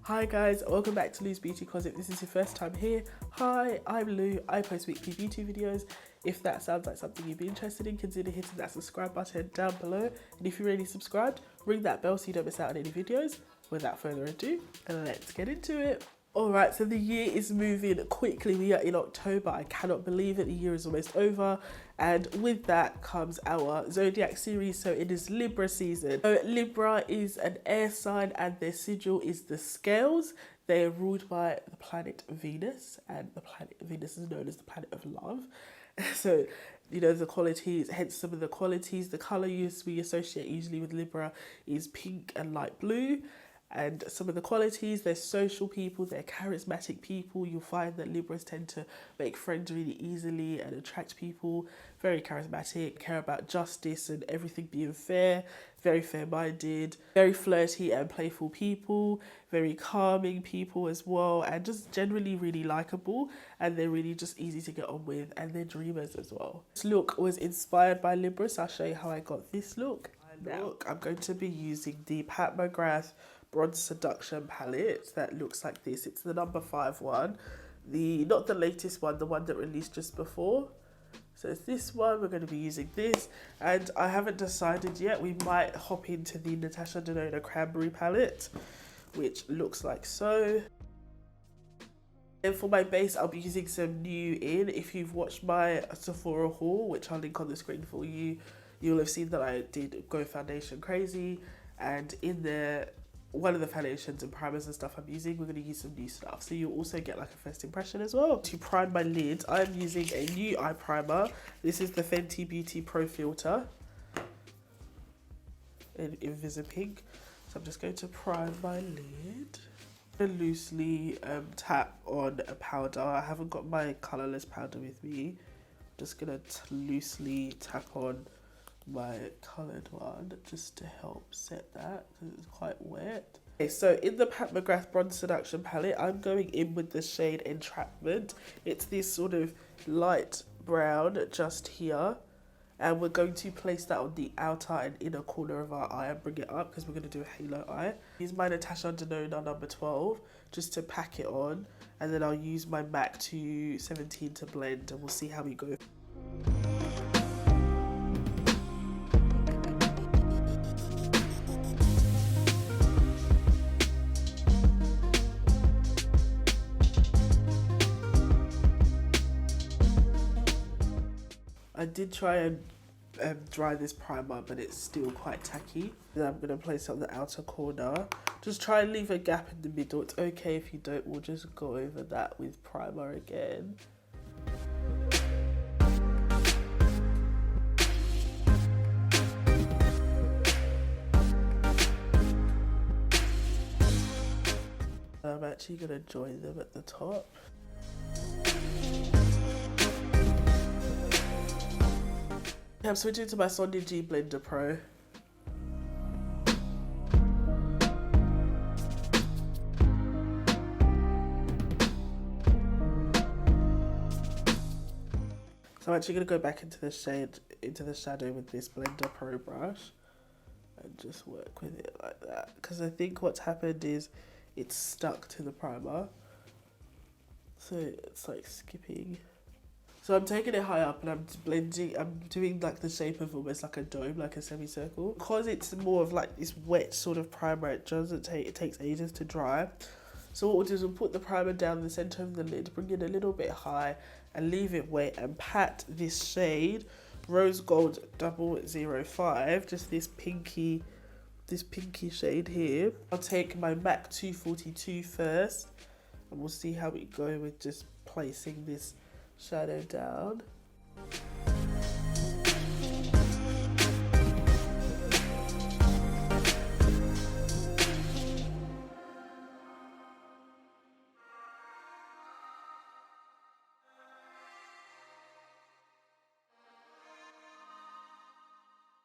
Hi guys, welcome back to Lou's Beauty Closet. If this is your first time here, hi, I'm Lou. I post weekly beauty videos. If that sounds like something you'd be interested in, consider hitting that subscribe button down below. And if you're already subscribed, ring that bell so you don't miss out on any videos. Without further ado, let's get into it. Alright, so the year is moving quickly. We are in October. I cannot believe it. The year is almost over. And with that comes our Zodiac series. So it is Libra season. So Libra is an air sign and their sigil is the scales. They are ruled by the planet Venus. And the planet Venus is known as the planet of love. So, you know, the qualities, hence some of the qualities. The colour we associate usually with Libra is pink and light blue. And some of the qualities, they're social people, they're charismatic people. You'll find that Libras tend to make friends really easily and attract people. Very charismatic, care about justice and everything being fair. Very fair-minded, very flirty and playful people. Very calming people as well. And just generally really likeable. And they're really just easy to get on with. And they're dreamers as well. This look was inspired by Libras. I'll show you how I got this look. Now, I'm going to be using the McGrath Bronze Seduction palette that looks like this. It's the number 5 one, not the latest one, the one that released just before. So it's this one. We're going to be using this, and I haven't decided yet. We might hop into the Natasha Denona Cranberry palette, which looks like so. And for my base, I'll be using some New In. If you've watched my Sephora haul, which I'll link on the screen for you, you'll have seen that I did go foundation crazy, and in there, one of the foundations and primers and stuff I'm using, we're going to use some new stuff. So you'll also get like a first impression as well. To prime my lids, I'm using a new eye primer. This is the Fenty Beauty Pro Filter in Invisipink. So I'm just going to prime my lid. And loosely tap on a powder. I haven't got my colourless powder with me. I'm just going to loosely tap on my coloured one just to help set that because it's quite wet. Okay, so in the McGrath Bronze Seduction palette, I'm going in with the shade Entrapment. It's this sort of light brown just here, and we're going to place that on the outer and inner corner of our eye and bring it up because we're going to do a halo eye. Use my Natasha Denona number 12 just to pack it on, and then I'll use my MAC 217 to blend, and we'll see how we go. I did try and dry this primer, but it's still quite tacky. Then I'm going to place it on the outer corner. Just try and leave a gap in the middle. It's okay if you don't. We'll just go over that with primer again. I'm actually going to join them at the top. I'm switching to my Sonia G Blender Pro. So I'm actually going to go back into the shadow with this Blender Pro brush and just work with it like that. Because I think what's happened is it's stuck to the primer. So it's like skipping. So I'm taking it high up and I'm blending, I'm doing like the shape of almost like a dome, like a semicircle. Because it's more of like this wet sort of primer, it takes ages to dry. So what we'll do is we'll put the primer down the center of the lid, bring it a little bit high and leave it wet and pat this shade, Rose Gold 005, just this pinky shade here. I'll take my MAC 242 first and we'll see how we go with just placing this shadow down.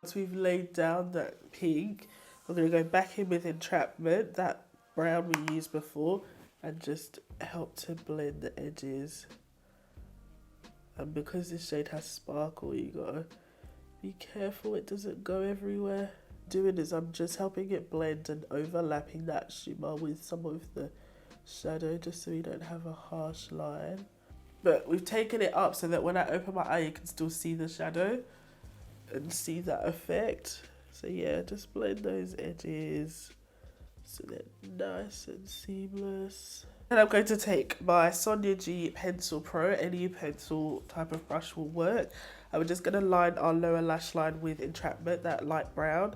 Once we've laid down that pink, we're going to go back in with Entrapment, that brown we used before, and just help to blend the edges. And because this shade has sparkle, you gotta be careful it doesn't go everywhere. doing is I'm just helping it blend and overlapping that shimmer with some of the shadow, just so we don't have a harsh line. But we've taken it up so that when I open my eye, you can still see the shadow and see that effect. So yeah, just blend those edges so they're nice and seamless. And I'm going to take my Sonia G Pencil Pro. Any pencil type of brush will work. And we're just going to line our lower lash line with Entrapment, that light brown.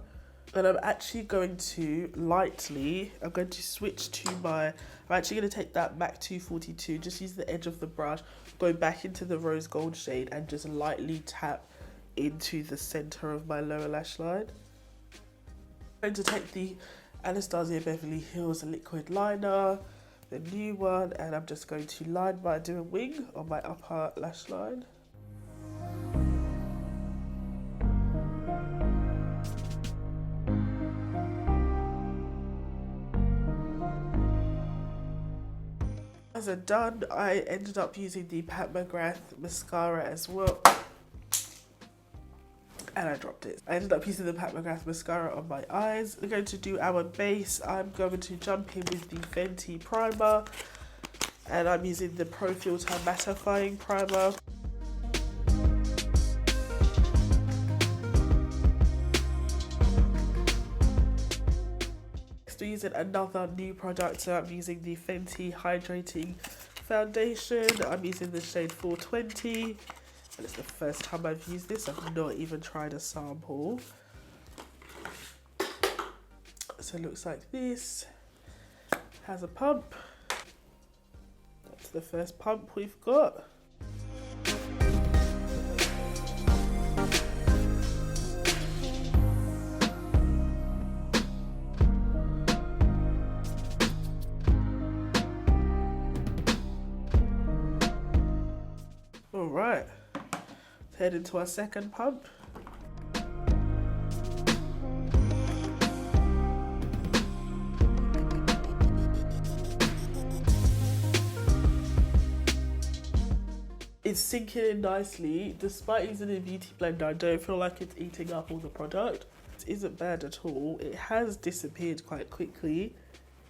And I'm actually going to lightly, I'm going to switch to my, I'm actually going to take that MAC 242, just use the edge of the brush, go back into the rose gold shade and just lightly tap into the center of my lower lash line. I'm going to take the Anastasia Beverly Hills Liquid Liner, the new one, and I'm just going to do a wing on my upper lash line. As I'm done, I ended up using the McGrath mascara as well. And I dropped it. I ended up using the McGrath mascara on my eyes. We're going to do our base. I'm going to jump in with the Fenty primer. And I'm using the Pro Filter Mattifying primer. Next, we're using another new product. So I'm using the Fenty Hydrating Foundation. I'm using the shade 420. And it's the first time I've used this. I've not even tried a sample. So it looks like this. Has a pump. That's the first pump we've got. All right. Head into our second pump. It's sinking in nicely. Despite using a beauty blender, I don't feel like it's eating up all the product. It isn't bad at all. It has disappeared quite quickly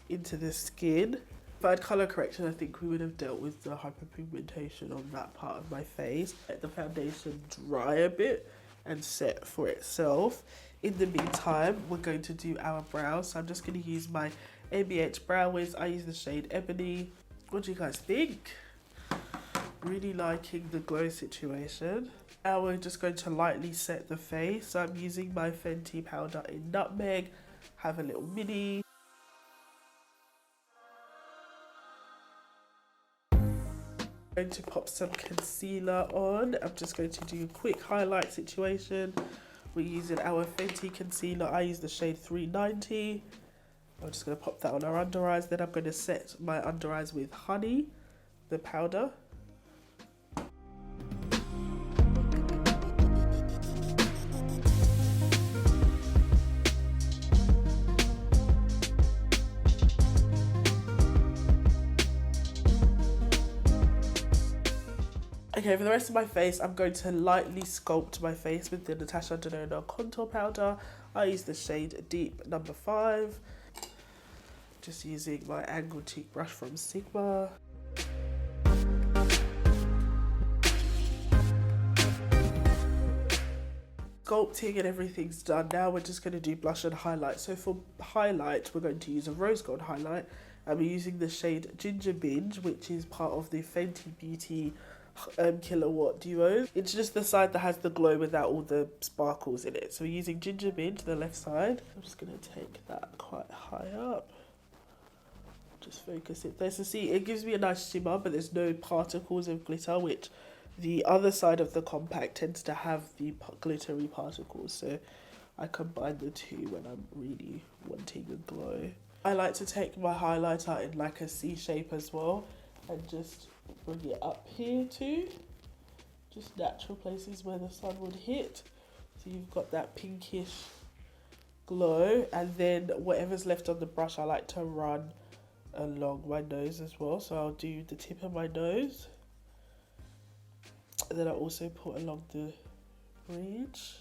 into the skin. If I had colour correction, I think we would have dealt with the hyperpigmentation on that part of my face. Let the foundation dry a bit and set for itself. In the meantime, we're going to do our brows. So I'm just going to use my ABH Brow Wiz. I use the shade Ebony. What do you guys think? Really liking the glow situation. Now we're just going to lightly set the face. So I'm using my Fenty powder in Nutmeg. Have a little mini. I'm going to pop some concealer on. I'm just going to do a quick highlight situation. We're using our Fenty concealer. I use the shade 390. I'm just going to pop that on our under eyes. Then I'm going to set my under eyes with Honey, the powder. Okay, for the rest of my face, I'm going to lightly sculpt my face with the Natasha Denona contour powder. I use the shade Deep number 5. Just using my angled cheek brush from Sigma. Sculpting and everything's done. Now we're just going to do blush and highlight. So for highlight, we're going to use a rose gold highlight. And we're using the shade Ginger Binge, which is part of the Fenty Beauty Killawatt duo. It's just the side that has the glow without all the sparkles in it. So we're using Ginger Binge, the left side. I'm just going to take that quite high up. Just focus it there. So see, it gives me a nice shimmer, but there's no particles of glitter, which the other side of the compact tends to have the glittery particles. So I combine the two when I'm really wanting a glow. I like to take my highlighter in like a C shape as well and just bring it up here too. Just natural places where the sun would hit. So you've got that pinkish glow, and then whatever's left on the brush I like to run along my nose as well. So I'll do the tip of my nose, and then I also put along the bridge.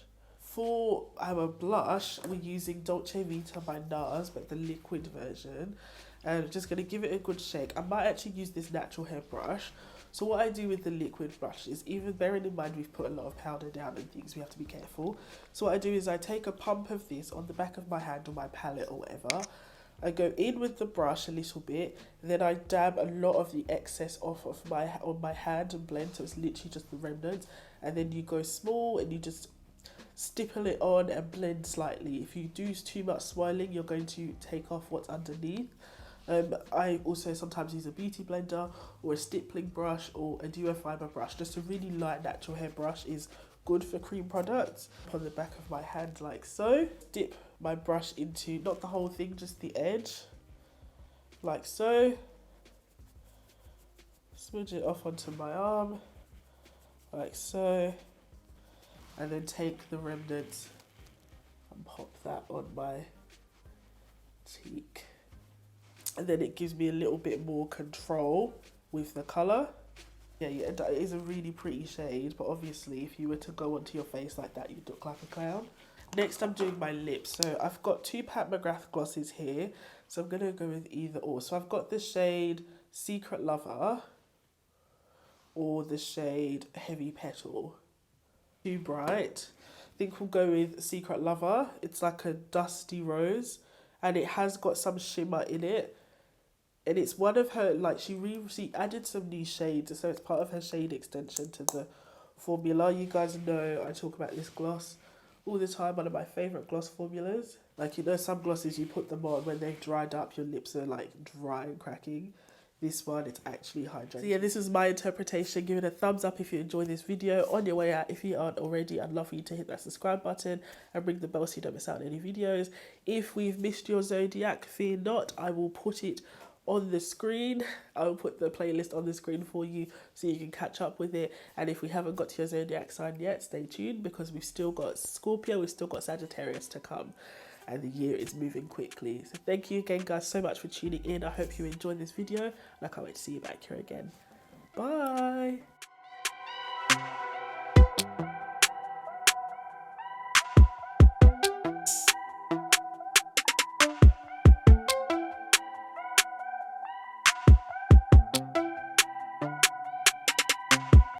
For our blush, we're using Dolce Vita by NARS, but the liquid version. And I'm just going to give it a good shake. I might actually use this natural hair brush. So what I do with the liquid brush is, even bearing in mind we've put a lot of powder down and things, we have to be careful. So what I do is I take a pump of this on the back of my hand or my palette or whatever. I go in with the brush a little bit, then I dab a lot of the excess off of on my hand and blend, so it's literally just the remnants. And then you go small and you just stipple it on and blend slightly. If you do too much swirling, you're going to take off what's underneath. I also sometimes use a beauty blender or a stippling brush or a duo fiber brush. Just a really light natural hair brush is good for cream products. On the back of my hand like so. Dip my brush into, not the whole thing, just the edge, like so. Smudge it off onto my arm, like so. And then take the remnants and pop that on my cheek. And then it gives me a little bit more control with the colour. Yeah, it is a really pretty shade, but obviously if you were to go onto your face like that, you'd look like a clown. Next, I'm doing my lips. So I've got two Pat McGrath glosses here, so I'm going to go with either or. So I've got the shade Secret Lover or the shade Heavy Petal. Too bright. I think we'll go with Secret Lover. It's like a dusty rose, and it has got some shimmer in it. And it's one of her, like, she added some new shades, so it's part of her shade extension to the formula. You guys know I talk about this gloss all the time, one of my favourite gloss formulas. Like, you know, some glosses you put them on, when they've dried up, your lips are like dry and cracking. This one, it's actually hydrating. So yeah, this is my interpretation. Give it a thumbs up if you enjoyed this video. On your way out, if you aren't already, I'd love for you to hit that subscribe button and ring the bell so you don't miss out on any videos. If we've missed your Zodiac, fear not, I will put it on the screen. I will put the playlist on the screen for you so you can catch up with it. And if we haven't got to your Zodiac sign yet, stay tuned, because we've still got Scorpio, we've still got Sagittarius to come, and the year is moving quickly. So thank you again, guys, so much for tuning in. I hope you enjoyed this video, and I can't wait to see you back here again. Bye.